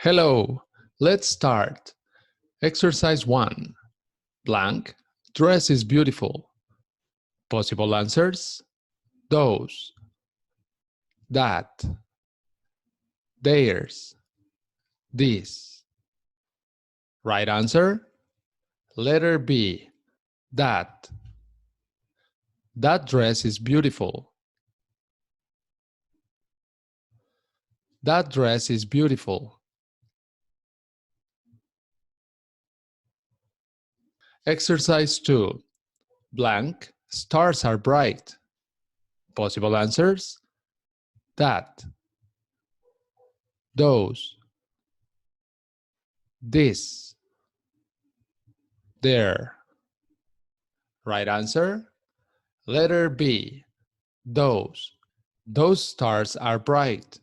Hello, let's start. Exercise 1. Blank, dress is beautiful. Possible answers: those, that, theirs, this. Right answer: letter B, that. That dress is beautiful. That dress is beautiful. Exercise 2. Blank, stars are bright. Possible answers: that, those, this, there. Right answer: letter B, those. Those stars are bright.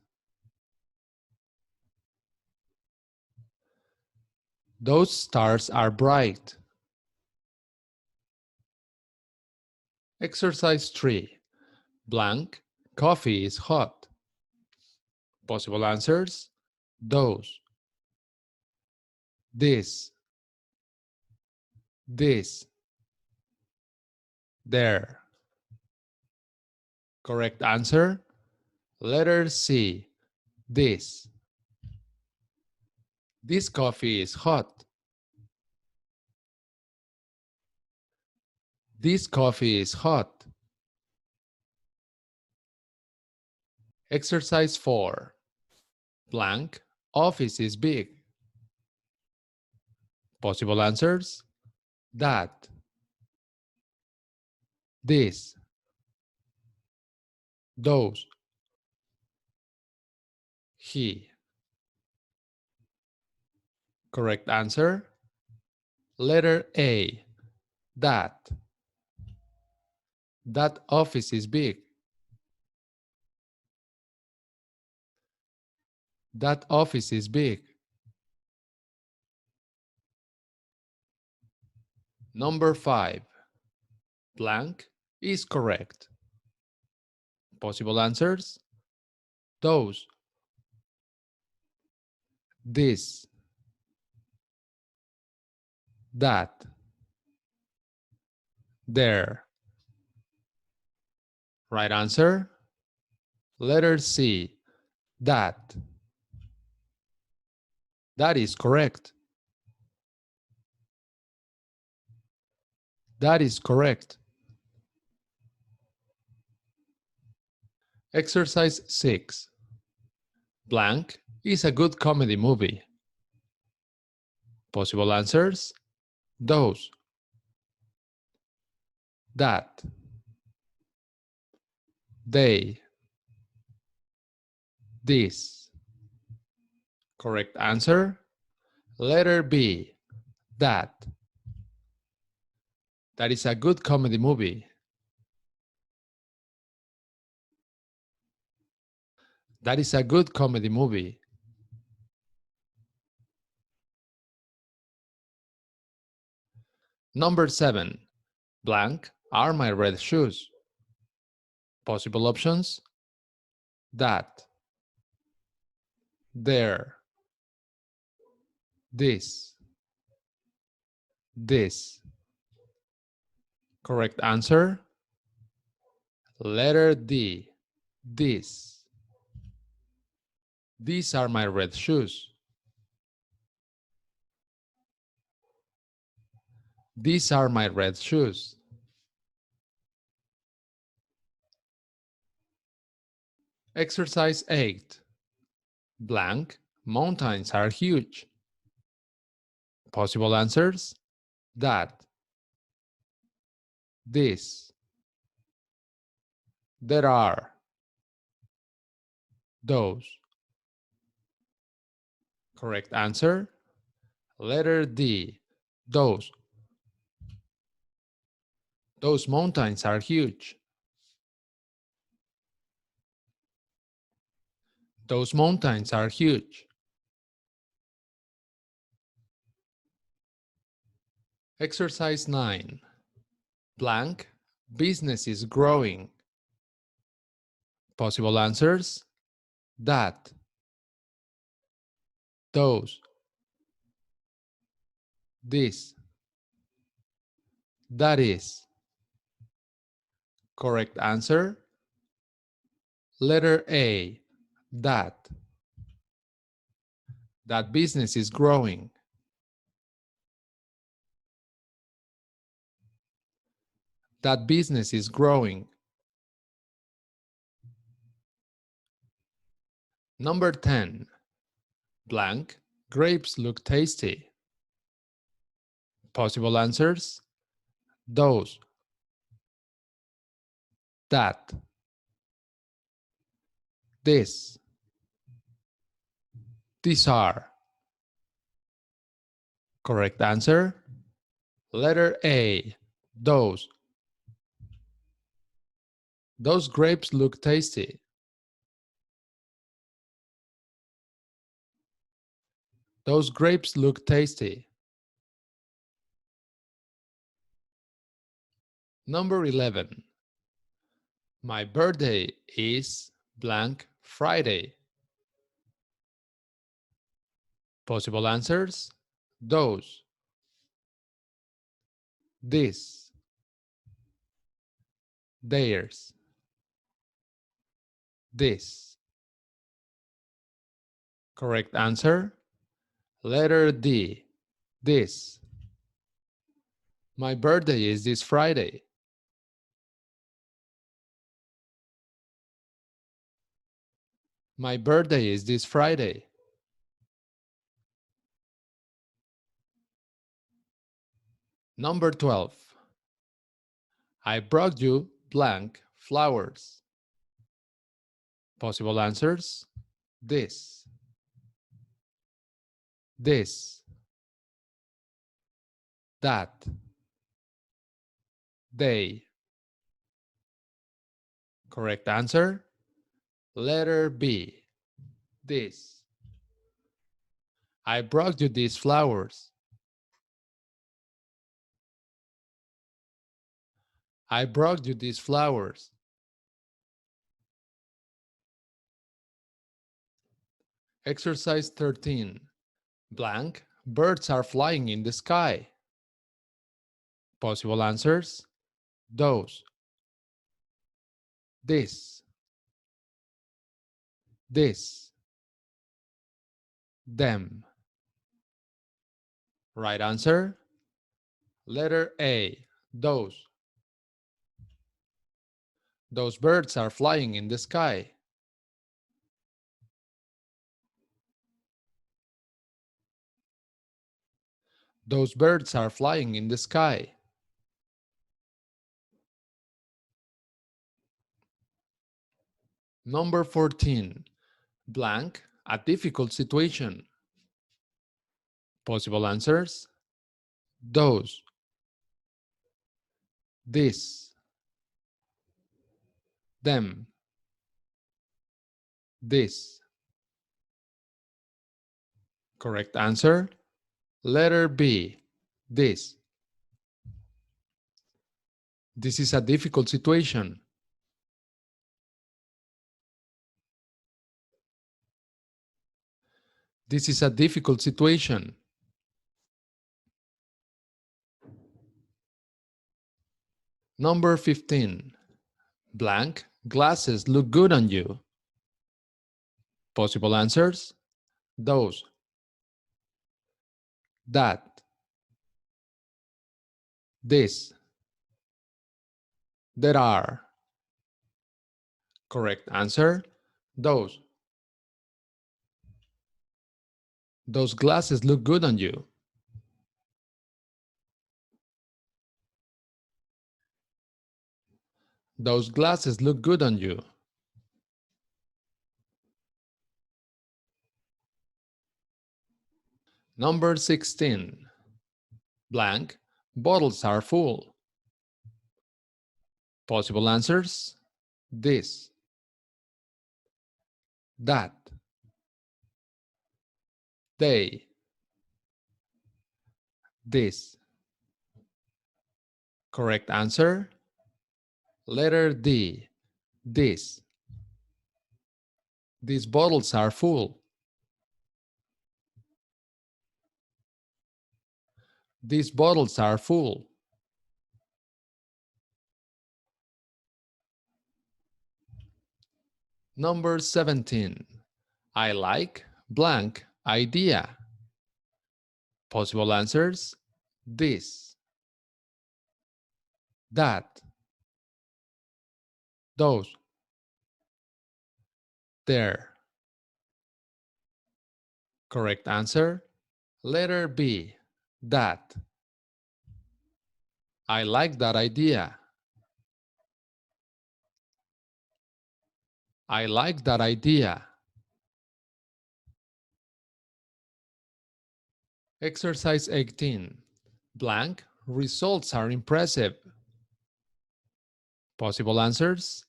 Those stars are bright. Exercise 3. Blank, coffee is hot. Possible answers: those, this, there. Correct answer: letter C, this. This coffee is hot. This coffee is hot. Exercise 4. Blank, office is big. Possible answers: that, this, those, he. Correct answer: letter A, that. That office is big. That office is big. Number 5. Blank is correct. Possible answers: those, this, that, there. Right answer: letter C, that. That is correct. That is correct. Exercise 6. Blank is a good comedy movie. Possible answers: those, that, they, this. Correct answer: letter B, that. That is a good comedy movie. That is a good comedy movie. Number 7. Blank are my red shoes. Possible options: that, there, this. Correct answer: letter D, this. These are my red shoes. These are my red shoes. Exercise 8. Blank, mountains are huge. Possible answers: that, this, there are, those. Correct answer: letter D, those. Those mountains are huge. Those mountains are huge. Exercise 9. Blank, business is growing. Possible answers: that, those, this, that is. Correct answer. Letter A, that. That business is growing. That business is growing. Number 10. Blank, grapes look tasty. Possible answers: those, that, this. These are. Correct answer. Letter A, those. Those grapes look tasty. Those grapes look tasty. Number 11. My birthday is blank Friday. Possible answers: those, this, theirs, this. Correct answer. Letter D, this. My birthday is this Friday. My birthday is this Friday. Number 12. I brought you blank flowers. Possible answers: this, this, that, they. Correct answer. Letter B, this. I brought you these flowers. I brought you these flowers. Exercise 13. Blank, birds are flying in the sky. Possible answers: those, this, this, them. Right answer. Letter A, those. Those birds are flying in the sky. Those birds are flying in the sky. Number 14. Blank, a difficult situation. Possible answers: those, this, them, this. Correct answer. Letter B, this. This is a difficult situation. This is a difficult situation. Number 15. Blank, glasses look good on you. Possible answers: those, that, this, there are. Correct answer: those. Those glasses look good on you. Those glasses look good on you. Number 16. Blank, bottles are full. Possible answers: this, that, they, this. Correct answer. Letter D, this. These bottles are full. These bottles are full. Number 17. I like blank idea. Possible answers: this, that, those, there. Correct answer: letter B, that. I like that idea. I like that idea. Exercise 18. Blank results are impressive. Possible answers: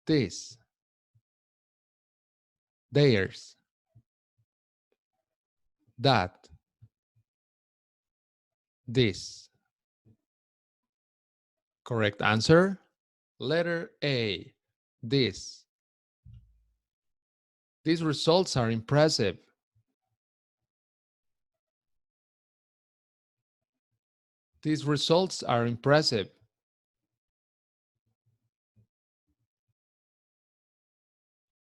this, theirs, that, this. Correct answer: letter A, this. These results are impressive. These results are impressive.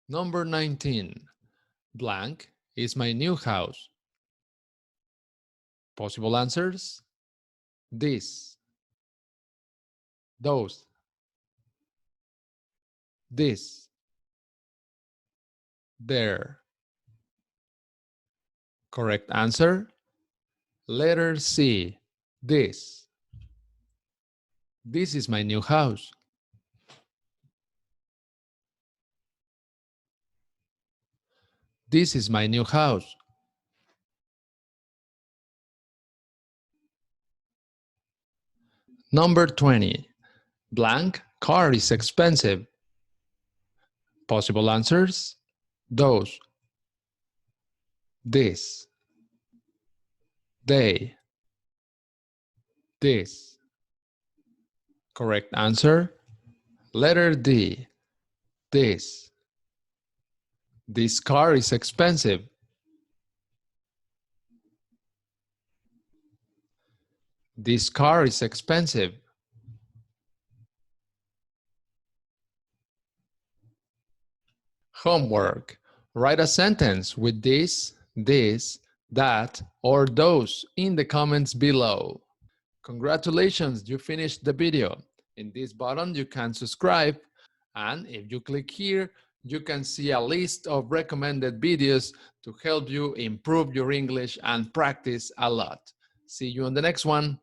Number 19. Blank is my new house. Possible answers: this, those, this, there. Correct answer: letter C, this. This is my new house. This is my new house. Number 20. Blank car is expensive. Possible answers: those, this, they, this. Correct answer: letter D, this. This car is expensive. This car is expensive. Homework. Write a sentence with this, that, or those in the comments below. Congratulations, you finished the video. In this button, you can subscribe, and if you click here, you can see a list of recommended videos to help you improve your English and practice a lot. See you on the next one.